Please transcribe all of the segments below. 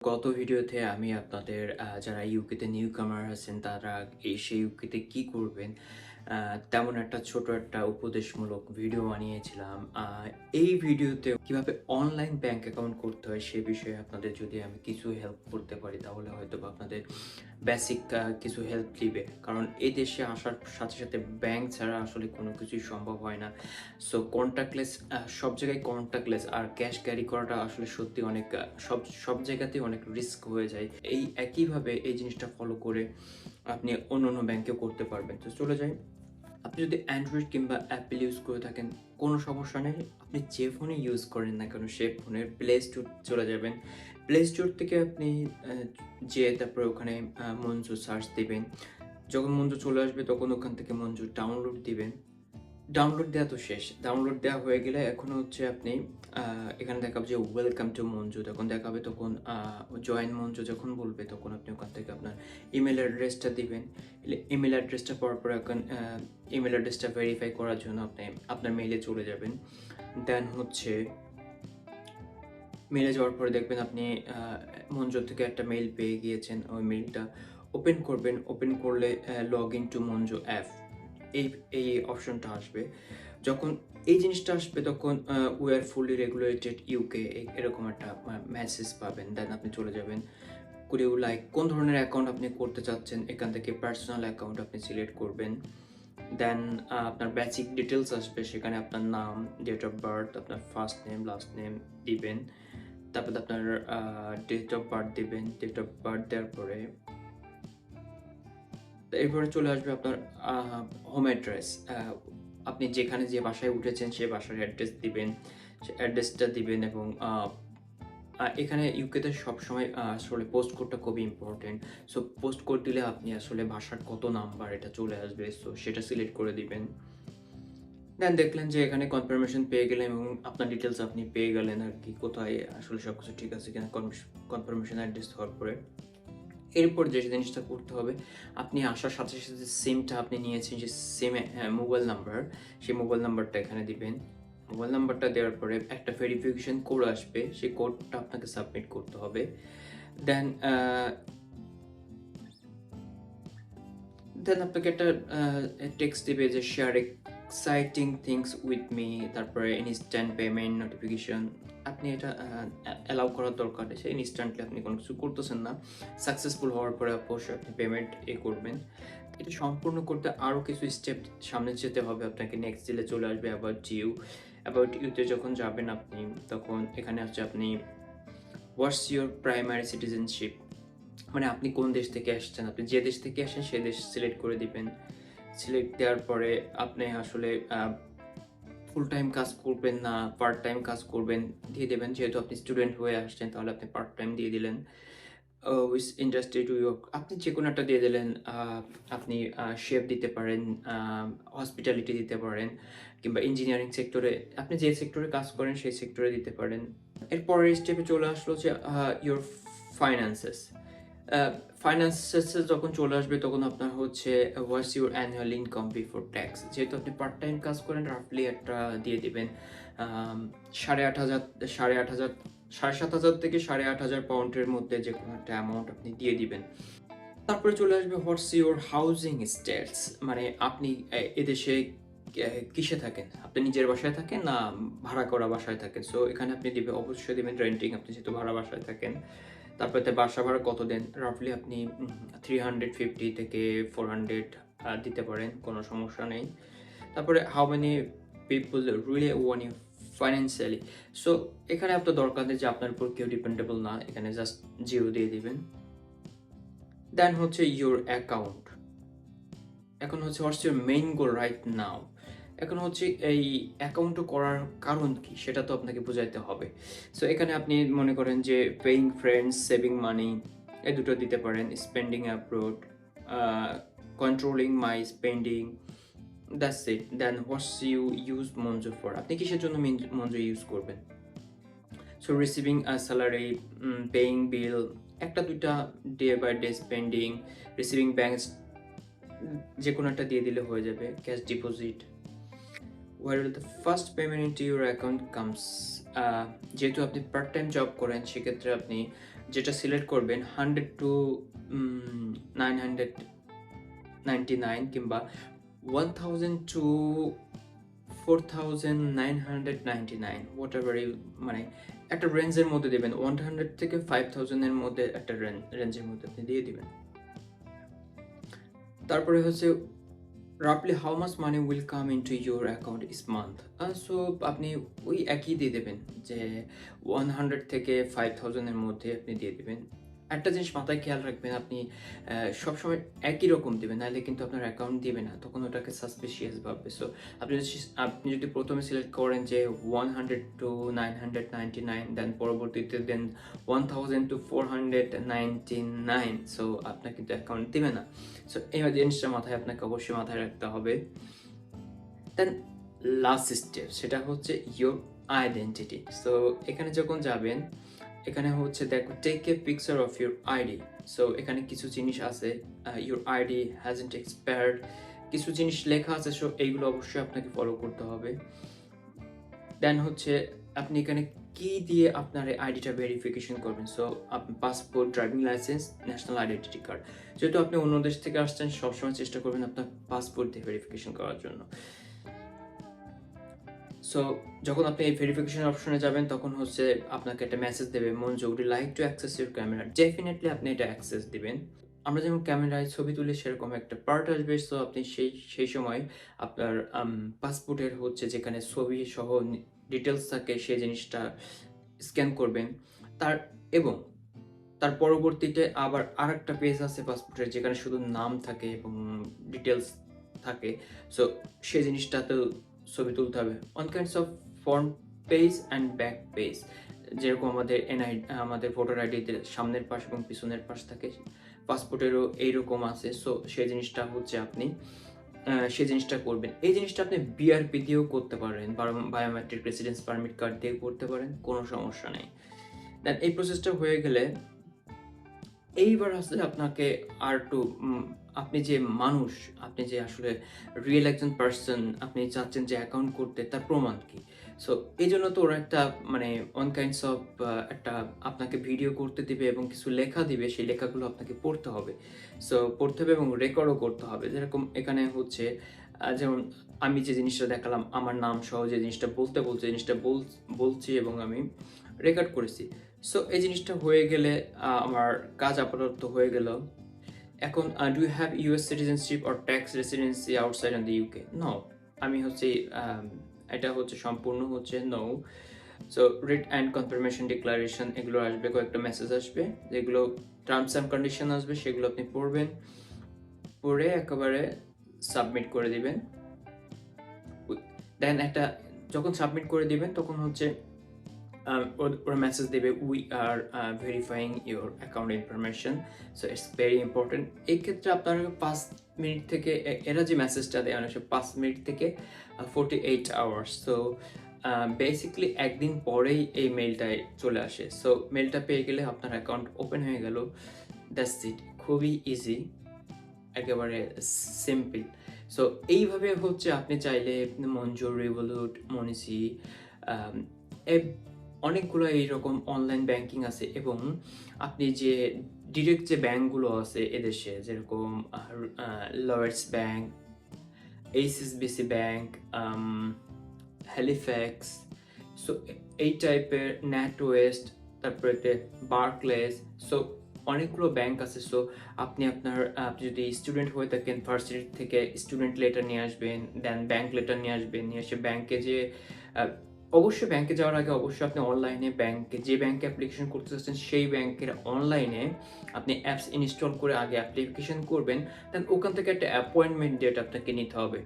গত ভিডিওতে আমি আপনাদের যারা ইউকেতে নিউ কামার আছেন তারা এসে ইউকেতে কি করবেন তেমন একটা ছোট একটা উপদেশমূলক ভিডিও বানিয়েছিলাম। এই ভিডিওতে কিভাবে অনলাইন ব্যাংক অ্যাকাউন্ট করতে হয় সে বিষয়ে আপনাদের যদি আমি কিছু হেল্প করতে পারি তাহলে হয়তোবা আপনাদের বেসিক কিছু হেল্প দিবে। কারণ এই দেশে আসার সাথে, সাথে ব্যাংক ছাড়া আসলে কোনো কিছুই সম্ভব হয় না। সো কন্টাক্টলেস সব জায়গায় কন্টাক্টলেস আর ক্যাশ ক্যারি করাটা আসলে সত্যি অনেক সব জায়গাতেই অনেক রিস্ক হয়ে যায়। এই একইভাবে এই জিনিসটা ফলো করে আপনি অন্য ব্যাংকেও করতে পারবেন। তো চলে যাই। আপনি যদি অ্যান্ড্রয়েড কিংবা অ্যাপেল ইউজ করে থাকেন কোনো সমস্যা নেই। আপনি যে ফোনে ইউজ করেন না কেন সে ফোনের প্লে স্টোর চলে যাবেন। প্লে স্টোর থেকে আপনি যেয়ে তারপরে ওখানে মঞ্জু সার্চ দিবেন। যখন মঞ্জু চলে আসবে তখন ওখান থেকে মঞ্জু ডাউনলোড দিবেন। ডাউনলোড দেওয়া তো শেষ। ডাউনলোড দেওয়া হয়ে গেলে এখন হচ্ছে আপনি এখানে দেখাবে যে ওয়েলকাম টু মঞ্জু। তখন দেখাবে তখন জয়েন মঞ্জু যখন বলবে তখন আপনি ওখান থেকে আপনার ইমেইল অ্যাড্রেসটা দিবেন। ইমেইল অ্যাড্রেসটা পাওয়ার পরে এখন ইমেইল অ্যাড্রেসটা ভেরিফাই করার জন্য আপনি আপনার মেইলে চলে যাবেন। দেন হচ্ছে মেইলে যাওয়ার পরে দেখবেন আপনি মঞ্জুর থেকে একটা মেইল পেয়ে গিয়েছেন। ওই মেইলটা ওপেন করবেন। ওপেন করলে log in to Monzo app এই এই অপশনটা আসবে। যখন এই জিনিসটা আসবে তখন we are fully regulated UK এরকম একটা মেসেজ পাবেন। দেন আপনি চলে যাবেন। কুড ইউ লাইক কোন ধরনের অ্যাকাউন্ট আপনি করতে চাচ্ছেন এখান থেকে পার্সোনাল অ্যাকাউন্ট আপনি সিলেক্ট করবেন। দেন আপনার বেসিক ডিটেলস আসবে সেখানে আপনার নাম, ডেট অফ বার্থ, আপনার ফার্স্ট নেম, লাস্ট নেম দিবেন। তারপরে আপনার ডেট অফ বার্থ দিবেন। ডেট অফ বার্থ দেওয়ার পরে এরপরে চলে আসবে আপনার হোম অ্যাড্রেস। আপনি যেখানে যে বাসায় উঠেছেন সে বাসার অ্যাড্রেস দিবেন। সে অ্যাড্রেসটা দিবেন এবং এখানে ইউকেতে সবসময় আসলে পোস্ট কোডটা খুবই ইম্পর্টেন্ট। সো পোস্ট কোড দিলে আপনি আসলে বাসার কত নাম্বার এটা চলে আসবে। সো সেটা সিলেক্ট করে দিবেন। দেন দেখলেন যে এখানে কনফার্মেশন পেয়ে গেলেন এবং আপনার ডিটেইলস আপনি পেয়ে গেলেন আরকি কোথায় আসলে সবকিছু ঠিক আছে কিনা কনফার্মেশন অ্যাড্রেস হওয়ার পরে। এরপর যে জিনিসটা করতে হবে, আপনি আসার সাথে, সাথে সিমটা আপনি নিয়েছেন যে সিমে মোবাইল নাম্বার, সেই মোবাইল নাম্বারটা এখানে দিবেন। মোবাইল নাম্বারটা দেওয়ার পরে একটা ভেরিফিকেশন কোড আসবে, সেই কোডটা আপনাকে সাবমিট করতে হবে। দেন আপনাকে একটা টেক্সট দিবে যে share exciting things with me, তারপরে ইনস্ট্যান্ট পেমেন্ট নোটিফিকেশন। আপনি এটা অ্যালাউ করার দরকার নেই। ইনস্ট্যান্টলি আপনি কোনো কিছু করতেছেন না। সাকসেসফুল হওয়ার পরে অবশ্যই আপনি পেমেন্ট করবেন। এটা সম্পূর্ণ করতে আরও কিছু স্টেপ সামনে যেতে হবে আপনাকে। নেক্সট দিলে চলে আসবে অ্যাবাউট ইউ। অ্যাবাউট ইউতে যখন যাবেন আপনি তখন এখানে হচ্ছে আপনি হোয়াটস ইউর প্রাইমারি সিটিজেনশিপ, মানে আপনি কোন দেশ থেকে আসছেন, আপনি যে দেশ থেকে আসেন সে দেশ সিলেক্ট করে দিবেন। সিলেক্ট দেওয়ার পরে আপনি আসলে ফুল টাইম কাজ করবেন না পার্ট টাইম কাজ করবেন দিয়ে দেবেন। যেহেতু আপনি স্টুডেন্ট হয়ে আসছেন তাহলে আপনি পার্ট টাইম দিয়ে দিলেন। উইচ ইন্ডাস্ট্রি ডু ইউ, আপনি যেকোনো একটা দিয়ে দিলেন। আপনি শেফ দিতে পারেন, হসপিটালিটি দিতে পারেন কিংবা ইঞ্জিনিয়ারিং সেক্টরে, আপনি যে সেক্টরে কাজ করেন সেই সেক্টরে দিতে পারেন। এর পরের স্টেপে চলে আসলো যে ইওর ফাইন্যান্সেস। ফাইন্যান্সেসে যখন চলে আসবে তখন আপনার হচ্ছে what's your annual income before tax. যেহেতু আপনি পার্ট টাইম কাজ করেন রাফলি একটা দিয়ে দিবেন। 8,500 8,500 7,500 থেকে 8,500 পাউন্ডের মধ্যে যে কোনো একটা অ্যামাউন্ট আপনি দিয়ে দিবেন। তারপরে চলে আসবে হোয়াটস ইউর হাউজিং স্ট্যাটাস, মানে আপনি এদেশে কিসে থাকেন? আপনি নিজের বাসায় থাকেন না ভাড়া করা বাসায় থাকেন? সো এখানে আপনি অবশ্যই দিবেন রেন্টিং, আপনি যেহেতু ভাড়া বাসায় থাকেন। তারপরে বাসা ভাড়া কত দেন? রাফলি আপনি 350 থেকে 400 দিতে পারেন, কোনো সমস্যা নেই। তারপরে how many people really own you financially. So এখানে আপনার দরকার নেই যে আপনার উপর কেউ ডিপেন্ডেবল না, এখানে জাস্ট 0 দিয়ে দিবেন। দেন হচ্ছে ইউর অ্যাকাউন্ট। এখন হচ্ছে what's your main goal right now. এখন হচ্ছে এই অ্যাকাউন্টটা করার কারণ কি সেটা তো আপনাকে বোঝাইতে হবে। সো এখানে আপনি মনে করেন যে পেইং ফ্রেন্ডস, সেভিং মানি এই দুটো দিতে পারেন। Spending abroad, controlling my spending, that's it. Then what's you use Monzo for, আপনি কিসের জন্য মঞ্জু ইউজ করবেন। So receiving a salary, paying bill, একটা দুইটা day by day spending, receiving bank, যে কোনো একটা দিয়ে দিলে হয়ে যাবে। Cash deposit, where will the first payment into your account comes, যেহেতু আপনি পার্ট টাইম জব করেন সেক্ষেত্রে আপনি যেটা সিলেক্ট করবেন 100 টু 999 কিংবা 1000 টু 4999 হোয়াট এভার ইউ, মানে একটা রেঞ্জের মধ্যে দেবেন, 100 থেকে 5000 এর মধ্যে একটা রেঞ্জের মধ্যে আপনি দিয়ে দিবেন। তারপরে হচ্ছে রাফলি how much money will come into your account this month. So আপনি ওই একই দিয়ে দেবেন যে 100 থেকে 5000 এর মধ্যে আপনি দিয়ে দেবেন। একটা জিনিস মাথায় খেয়াল রাখবেন, আপনি সবসময় একই রকম দেবেন, নাহলে কিন্তু আপনার অ্যাকাউন্ট দিবে না, তখন ওটাকে সাসপিশিয়াস ভাববে। সো আপনি যদি প্রথমে সিলেক্ট করেন যে 100 টু 999, দেন পরবর্তীতে দেন 1000 টু 499, সো আপনার কিন্তু অ্যাকাউন্ট দিবে না। সো এই জিনিসটা আপনাকে অবশ্যই মাথায় রাখতে হবে। দেন লাস্ট স্টেপ, সেটা হচ্ছে ইয়োর আইডেন্টিটি। সো এখানে যখন যাবেন, এখানে হচ্ছে দেখো take a picture of your ID. So এখানে কিছু জিনিস আছে, ইউর আইডি হ্যাজন্ট এক্সপায়ার্ড, কিছু জিনিস লেখা আছে। সো এইগুলো অবশ্যই আপনাকে ফলো করতে হবে। দেন হচ্ছে আপনি এখানে কি দিয়ে আপনার আইডিটা ভেরিফিকেশন করবেন। সো আপনি passport, driving licence, national identity card. যেহেতু আপনি অন্য দেশ থেকে আসছেন, সবসময় চেষ্টা করবেন আপনার পাসপোর্ট দিয়ে ভেরিফিকেশন করার জন্য। সো যখন আপনি এই ভেরিফিকেশন অপশনে যাবেন, তখন হচ্ছে আপনাকে একটা মেসেজ দেবে, Monzo would you like to access your camera. Definitely আপনি এটা অ্যাক্সেস দিবেন। আমরা যেমন ক্যামেরায় ছবি তুলি, সেরকম একটা পার্ট আসবে। সো আপনি সেই সময় আপনার পাসপোর্টের হচ্ছে যেখানে ছবি সহ ডিটেলস থাকে, সেই জিনিসটা স্ক্যান করবেন। তার এবং তার পরবর্তীতে আবার আরেকটা পেজ আছে পাসপোর্টের, যেখানে শুধু নাম থাকে এবং ডিটেলস থাকে। সো সেই জিনিসটাতেও ছবি তুলতে হবে। On kinds of front page and back page, যেরকম আমাদের আমাদের ভোটার আইডিতে সামনের পাশ এবং পিছনের পাশ থাকে, পাসপোর্টেরও এইরকম আছে। সো সেই জিনিসটা হচ্ছে আপনি সেই জিনিসটা করবেন। এই জিনিসটা আপনি বিআরপি দিয়েও করতে পারেন, বায়োমেট্রিক রেসিডেন্স পারমিট কার্ড দিয়ে করতে পারেন, কোনো সমস্যা নেই। দেন এই প্রসেসটা হয়ে গেলে এইবার আসলে আপনাকে আর একটু আপনি যে মানুষ, আপনি যে আসলে রিয়েল একজন পার্সন, আপনি চাচ্ছেন যে অ্যাকাউন্ট করতে, তার প্রমাণ কি? সো এইজন্য তো ওরা একটা মানে অন কাইন্ডস অফ একটা আপনাকে ভিডিও করতে দিবে এবং কিছু লেখা দিবে, সেই লেখাগুলো আপনাকে পড়তে হবে। সো পড়তে হবে এবং রেকর্ডও করতে হবে। যেরকম এখানে হচ্ছে যেমন আমি যে জিনিসটা দেখালাম, আমার নাম সহ যে জিনিসটা বলছে, জিনিসটা বলছি এবং আমি রেকর্ড করেছি। সো এই জিনিসটা হয়ে গেলে আমার কাজ আপাতত হয়ে গেল। এখন do you have US citizenship or tax residency outside on the UK? No. আমি হচ্ছে এটা হচ্ছে সম্পূর্ণ হচ্ছে নো। সো রিট অ্যান্ড কনফার্মেশন ডিক্লারেশন এগুলো আসবে, কয়েকটা মেসেজ আসবে, যেগুলো টার্মস অ্যান্ড কন্ডিশন আসবে, সেগুলো আপনি পড়বেন, পড়ে একেবারে সাবমিট করে দিবেন। দেন একটা যখন সাবমিট করে দিবেন, তখন হচ্ছে ওরা মেসেজ দেবে, we are verifying your account information. So it's very important. এই ক্ষেত্রে আপনার 5 মিনিট থেকে এরা যে মেসেজটা দেয়, অনেক 5 মিনিট থেকে 48 আওয়ার্স। সো বেসিক্যালি একদিন পরেই এই মেলটায় চলে আসে। সো মেলটা পেয়ে গেলে আপনার অ্যাকাউন্ট ওপেন হয়ে গেল। দ্যাটস ইট, খুবই ইজি, একেবারে সিম্পল। সো এইভাবে হচ্ছে আপনি চাইলে মঞ্জুর, রিভোলুট, মনিসি, অনেকগুলো এইরকম অনলাইন ব্যাংকিং আছে, এবং আপনি যে ডিরেক্ট যে ব্যাংকগুলো আছে এদেশে, যেরকম Lloyds bank, HSBC bank, Halifax, so এই টাইপের, ন্যাটওয়েস্ট, তারপরে বার্কলেস, সো অনেকগুলো ব্যাংক আছে। সো আপনি আপনি যদি স্টুডেন্ট হয়ে থাকেন, ভার্সিটি থেকে স্টুডেন্ট লেটার নিয়ে আসবেন, দেন ব্যাংক লেটার নিয়ে আসবেন, নিয়ে এসে ব্যাংকে যে অবশ্যই ব্যাংকে যাওয়ার আগে অবশ্যই আপনি অনলাইনে যে ব্যাংকে অ্যাপ্লিকেশন করতে চাচ্ছেন, সেই ব্যাংকের অনলাইনে আপনি অ্যাপস ইনস্টল করে আগে অ্যাপ্লিকেশন করবেন। দেন ওখান থেকে একটা অ্যাপয়েন্টমেন্ট ডেট আপনাকে নিতে হবে।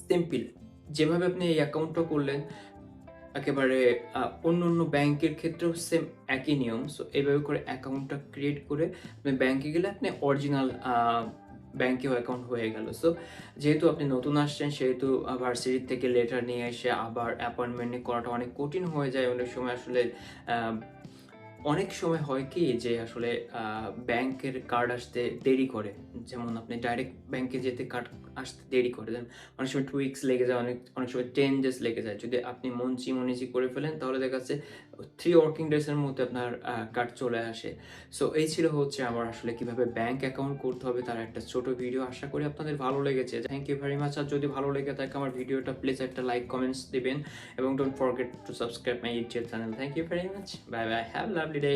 সিম্পল। যেভাবে আপনি এই অ্যাকাউন্টটা করলেন, একেবারে অন্য ব্যাংকের ক্ষেত্রেও সেম একই নিয়ম। সো এইভাবে করে অ্যাকাউন্টটা ক্রিয়েট করে আপনি ব্যাংকে গেলে আপনি অরিজিনাল ব্যাংকেও অ্যাকাউন্ট হয়ে গেল। সো যেহেতু আপনি নতুন আসছেন, সেহেতু ভার্সিটি থেকে লেটার নিয়ে এসে আবার অ্যাপয়েন্টমেন্ট করাটা অনেক কঠিন হয়ে যায়। অনেক সময় আসলে অনেক সময় হয় কি যে আসলে ব্যাংকের কার্ড আসতে দেরি করে। যেমন আপনি ডাইরেক্ট ব্যাংকে যেতে কার্ড আসতে দেরি করে দেন। অনেক সময় 2 উইকস লেগে যায়, অনেক সময় 10 ডেজ লেগে যায়। যদি আপনি মনচি করে ফেলেন তাহলে দেখা যাচ্ছে 3 ওয়ার্কিং ডেজ এর মধ্যে আপনার কার্ড চলে আসে। সো এই ছিল হচ্ছে আমার আসলে কিভাবে ব্যাংক অ্যাকাউন্ট করতে হবে তার একটা ছোট ভিডিও। আশা করি আপনাদের ভালো লেগেছে। Thank you very much. আর যদি ভালো লেগে থাকে আমার ভিডিওটা প্লিজ একটা লাইক, কমেন্টস দিবেন এবং don't forget to subscribe my YouTube channel. Thank you very much. Bye bye. Have a lovely day.